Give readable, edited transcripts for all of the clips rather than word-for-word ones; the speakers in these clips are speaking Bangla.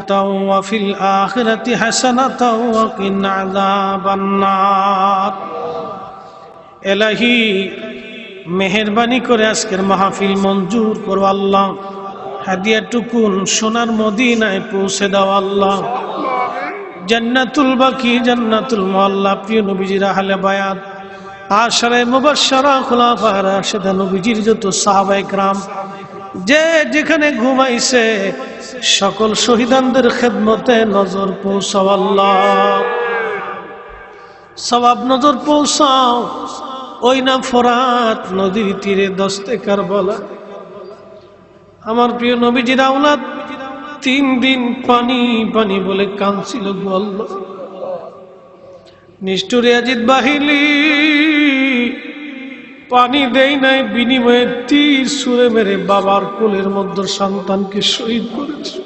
রাহমাতাও ওয়া ফিল আখিরাতি হাসানাতাও ওয়া কিনা আযাবান নার। ইলাহি মেহেরবানি করে আজকের মাহফিল মঞ্জুর করো আল্লাহ। হাদিয়াটুকুন সোনার মদিনায় পৌঁছে দাও আল্লাহ। জান্নাতুল বাকি, জান্নাতুল মুআল্লা, প্রিয় নবীজির আহলে বায়াত, আশারে মুবাশশারা, খুলাফায়ে রাশিদিন, নবীজির যত সাহাবায়ে কেরাম যে যেখানে ঘুমাইছে সকল শহীদানদের খেদমতে নজর পৌঁছাও আল্লাহ। সওয়াব নজর পৌঁছাও ওই না ফোরাত নদীর তীরে দস্তে কারবালা আমার প্রিয় নবীজির আওলাদ 3 দিন পানি পানি বলে কাঁদছিল গো আল্লাহ। নিষ্ঠুর ইয়াজিদ বাহিনী পানি দেই নাই, বিনিময়ে তীর ছুঁড়ে মেরে বাবার কোলের মধ্যে সন্তানকে শহীদ করেছে।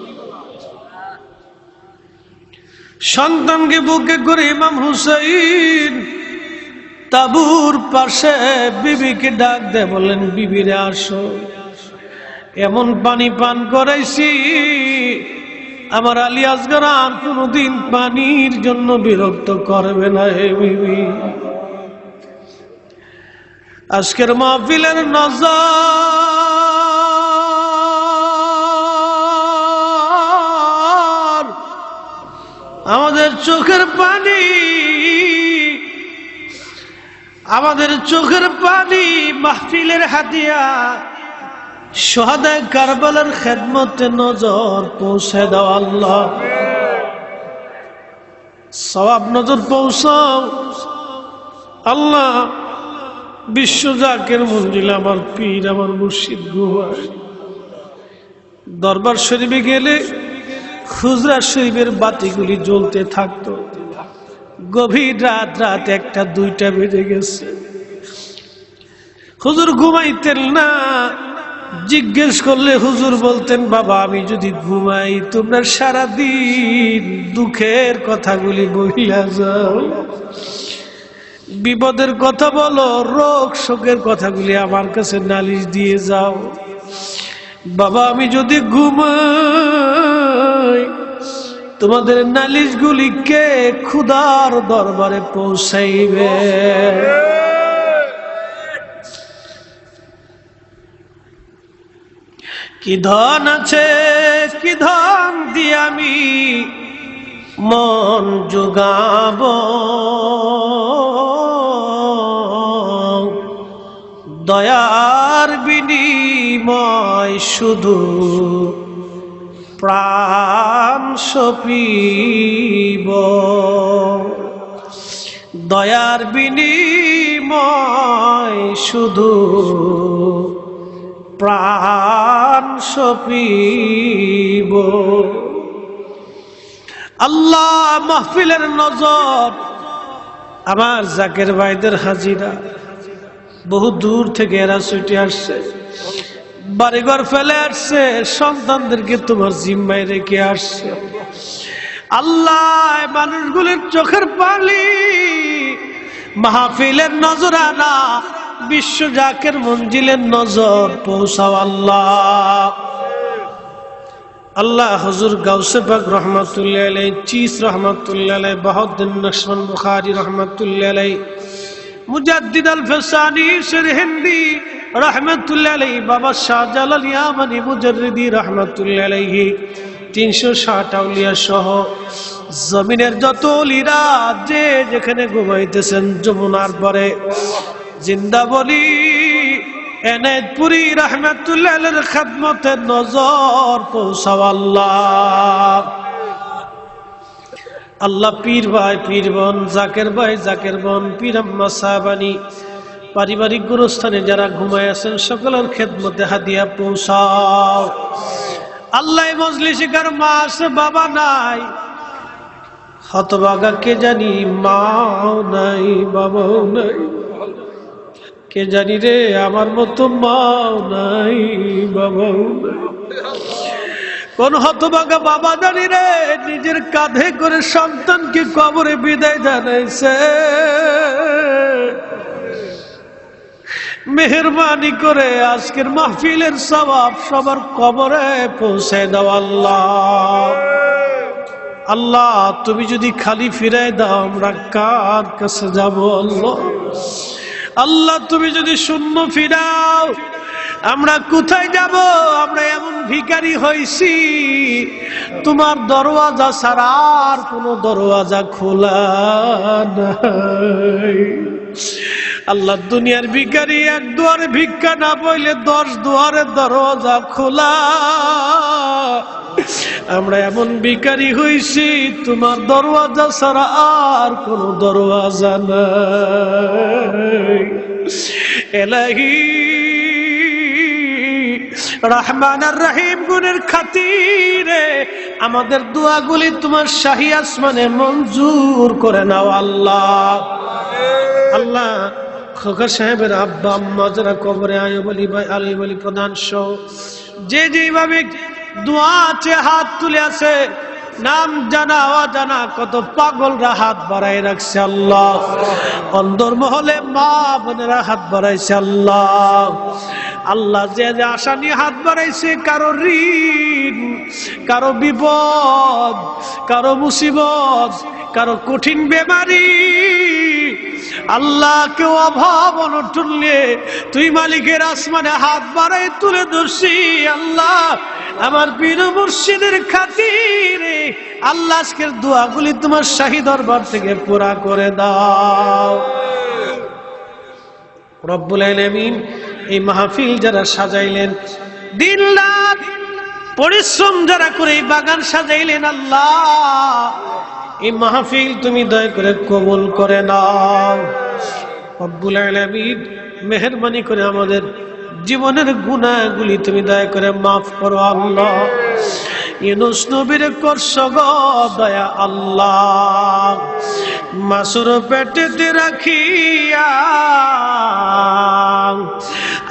সন্তানকে বুকে করে ইমাম হুসাইন তাবুর পাশে বিবিকে ডাক দেয়, বলেন বিবিরে আসো, এমন পানি পান করাইছি আমার আলী আসগর আর কোনদিন পানির জন্য বিরক্ত করবে না। হে বিবি, আজকের মাহফিলের নজর আমাদের চোখের পানি, আমাদের চোখের পানি মাহফিলের হাদিয়া শহাদায়ে কারবালার খেদমতে নজর পৌঁছে দাও আল্লাহ। সওয়াব নজর পৌঁছাও আল্লাহ। বিশ্ব জাকের মঞ্জিল আমার পীর আমার মুর্শিদ ঘুমায়। দরবার শরীফে গেলে খুজরা শরীফের বাতিগুলি জ্বলতে থাকতো। গভীর রাত 1টা 2টা বেজে গেছে, হুজুর ঘুমাইতেন না। জিজ্ঞেস করলে হুজুর বলতেন, বাবা আমি যদি ঘুমাই তোমরা সারাদিন দুঃখের কথাগুলি বইলা যাও, বিপদের কথা বলো, রোগ শোকের কথাগুলি আমার কাছে নালিশ দিয়ে যাও। বাবা আমি যদি ঘুমাই তোমাদের নালিশগুলি কে খুদার দরবারে পৌঁছাইবে? কি ধন আছে, কি ধন দিয়ে আমি মন জোগাবো, দয়ার বিনিময় শুধু প্রাণ সপিব, দয়ার বিনিময় শুধু প্রাণ সপিব। আল্লাহ মাহফিলের নজর আমার জাকের ভাইদের হাজিরা, বহু দূর থেকে এরা ছুটে আসছে, বাড়িঘর ফেলে আসছে, সন্তানদেরকে তোমার জিম্মায় রেখে আসছে। আল্লাহ মানুষগুলির চোখের পানি মাহফিলের নজরানা বিশ্ব জাকের মঞ্জিলের নজর পৌঁছাও আল্লাহ। আল্লাহ হুজুর গাউসে পাক রহমাতুল্লাহ আলাইহি, চিস রহমাতুল্লাহ আলাইহি, বাহাউদ্দিন নকশবন্দ বুখারী রহমাতুল্লাহ আলাইহি, মুজাদ্দিদ আল ফসানি সিরহিন্দি রহমাতুল্লাহ আলাইহি, বাবা শাহজালাল ইয়ামানি মুজাররিদি রহমাতুল্লাহ আলাইহি, 360 আউলিয়া সহ জমিনের যত ওলিরা যে যেখানে ঘুমাইতেছেন যমুনার পরে জিন্দা বলি এনায়েতপুরী রহমাতুল্লাহ আলাইহির খেদমতে নজর পৌঁছাও আল্লাহ। আল্লাহ পীর ভাই পীর বোন, জাকের ভাই জাকের বোন, পীর আম্মা সাহাবানী পারিবারিক গুরুস্থানে যারা ঘুমায় আছেন সকলের খেদমতে হাদিয়া পৌঁছাও আল্লাহ। মজলিসে কার মা আছে বাবা নাই, হতভাগা কে জানি মাও নাই বাবাও নাই, কে জানি রে আমার মতো মাও নাই বাবাও নাই। কোন হতভাগা বাবা জানি রে নিজের কাঁধে করে সন্তানকে কবরে বিদায় জানাইছে। মেহেরবানি করে আজকের মাহফিলের সওয়াব সবার কবরে পৌঁছে দাও আল্লাহ। আল্লাহ তুমি যদি খালি ফিরায় দাও আমরা কার কাছে যাব? আল্লাহ আল্লাহ তুমি যদি শূন্য ফিরাও আমরা কোথায় যাব? আমরা এমন ভিখারি হইছি তোমার দরওয়াজা ছাড়া আর কোনো দরওয়াজা খোলা নাই। আল্লাহ দুনিয়ার ভিখারি এক দুয়ারে ভিক্ষা না পাইলে 10 দুয়ারে দরওয়াজা খোলা। আমরা এমন ভিখারি হইছি তোমার দরওয়াজা ছাড়া আর কোনো দরওয়াজা নাই। এলাহি রহমান আর রহিম গুণের খাতিরে আমাদের দোয়াগুলি তোমার শাহী আসমানে মঞ্জুর করে নাও আল্লাহ। আল্লাহ খোকা সাহেবের আব্বা আম্মা যারা কবরে আয়ুব আলী প্রধান সহ যে যেভাবে দোয়া আছে হাত তুলে আছে, নাম জানা অজানা কত পাগলরা হাত বাড়াই রাখছে আল্লাহ। অন্দর মহলে মা বোনেরা হাত বাড়াইছে আল্লাহ। আল্লাহ যে যে আশা নিয়ে হাত বাড়াইছে, কারো ঋণ, কারো বিপদ, কারো মুসিবত, কারো কঠিন বেমারি, আল্লাহ কেউ অভাব অনটন নিয়ে তুই মালিকের আসমানে হাত বাড়াই তুলে ধরছি আল্লাহ। আমার পীর মুর্শিদের খাতিরে আল্লাহ আজকের দোয়াগুলি তোমার শাহী দরবার থেকে পুরা করে দাও রব্বুল আলামিন। এই মাহফিল যারা সাজাইলেন, দিন রাত পরিশ্রম যারা করে এই বাগান সাজাইলেন আল্লাহ, এই মাহফিল তুমি দয়া করে কবুল করে নাও রব্বুল আলামিন। মেহেরবানি করে আমাদের জীবনের গুনাহগুলি তুমি দয়া করে মাফ করো আল্লাহ। ইউনূস নবীর করছো গো দয়া আল্লাহ, মাসুর পেটেতে রাখিয়া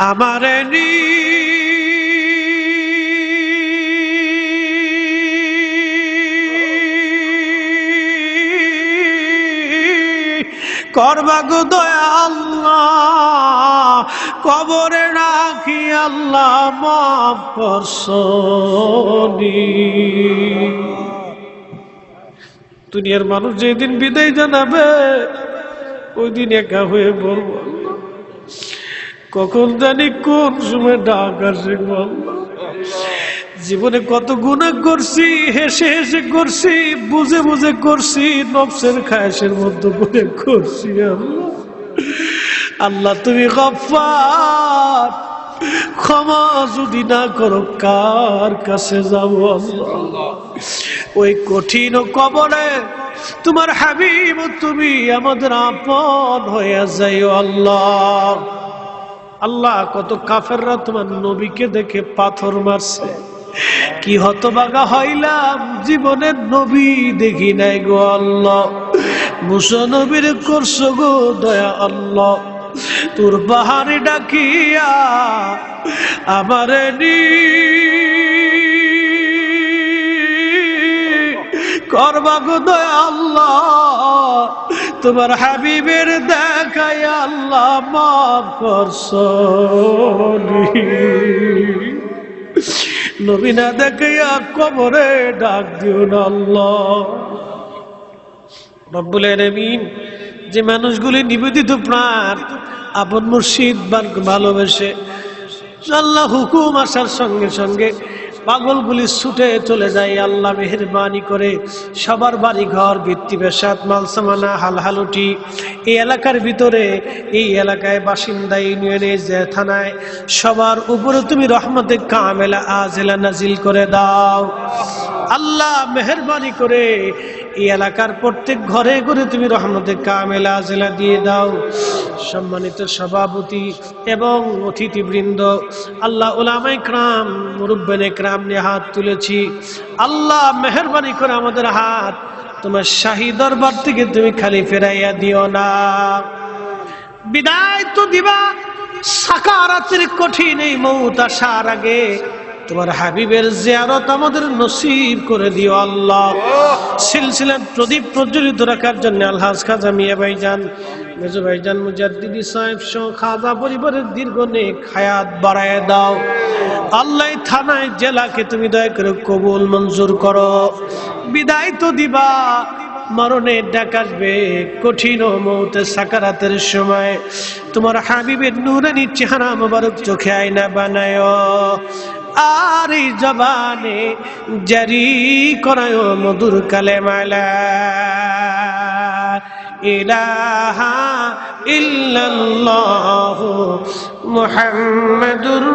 আমারে নি করবা গো দয়া আল্লাহ, কবরে রাখি আল্লাহ মাফ করছনি। দুনিয়ার মানুষ যেদিন বিদায় জানাবে ওই দিন একা হয়ে বলবো কখন জানি কোন সময় ডাক আসে। জীবনে কত গুনাহ করছি, হেসে হেসে করছি, বুঝে বুঝে করছি, নফসের খায়েশের মধ্যে করে করছি আল্লাহ। আল্লাহ তুমি গফফার, ক্ষমা যদি না করো কার কাছে যাব আল্লাহ? ওই কঠিন কবরে তোমার হাবিব তুমি আমাদের আপন হয়ে যাইও আল্লাহ। আল্লাহ কত কাফেররা তোমার নবীকে দেখে পাথর মারছে, কি হতভাগা হইলাম জীবনের নবী দেখি নাই গো আল্লাহ। মুসা নবীর করছো গো দয়া আল্লাহ, তোর বাহারে ডাকিয়া আমারে নি করবা গো দয়া আল্লাহ। তোমার হাবিবের দেখায় আল্লাহ মাফ করছনি। নবী না দেখাইয়া কবরে ডাক দিও না আল্লাহ রব্বুল আলামিন। যে মানুষগুলি নিবেদিত প্রাণ আপন মুর্শিদ ভালোবেসে আল্লাহ হুকুম আসার সঙ্গে সঙ্গে পাগলগুলি ছুটে চলে যায়, আল্লাহ মেহেরবানি করে সবার বাড়ি ঘর ভিত্তি বেসাত মালসামানা হালহালুটি এই এলাকার ভিতরে, এই এলাকায় বাসিন্দা ইউনিয়নে যে থানায় সবার উপরে তুমি রহমতে কামেলা আজেলা নাজিল করে দাও আল্লাহ। মেহেরবানি করে এই এলাকার প্রত্যেক ঘরে ঘরে তুমি রহমতে কামেলা আজেলা দিয়ে দাও। সম্মানিত সভাপতি এবং অতিথিবৃন্দ, আল্লাহ উলামায়ে কেরাম, মুরব্বিনে কেরাম নিয়ে হাত তুলেছি আল্লাহ মেহেরবানি করে আমাদের হাত তোমার শাহী দরবার থেকে তুমি খালি ফেরাইয়া দিও না। বিদায় তো দিবা, সাকারাতের কঠিন এই মউত আসার আগে তোমার হাবিবের জিয়ারত আমাদের নসিব করে দিও আল্লাহ। সিলসিলার প্রদীপ প্রজ্বলিত রাখার জন্য আলহাজ খাজা মিয়া ভাইজান মেজো ভাইজান মুজাদ্দিদি সাহেব সহ খাজা পরিবারের দীর্ঘ নেক হায়াত বাড়ায় দাও আল্লাহ। থানায় জেলাকে তুমি দয়া করে কবুল মঞ্জুর করো। বিদায় তো দিবা, মরণের ডাক আসবে, কঠিন মৌতের সাকারাতের সময় তোমার হাবিবের নূরানি চেহারা মোবারক চোখে আয়না বানায় আর এই জবানে জারি করায় মধুর কালেমা লা ইলাহা ইল্লাল্লাহু মুহাম্মাদুর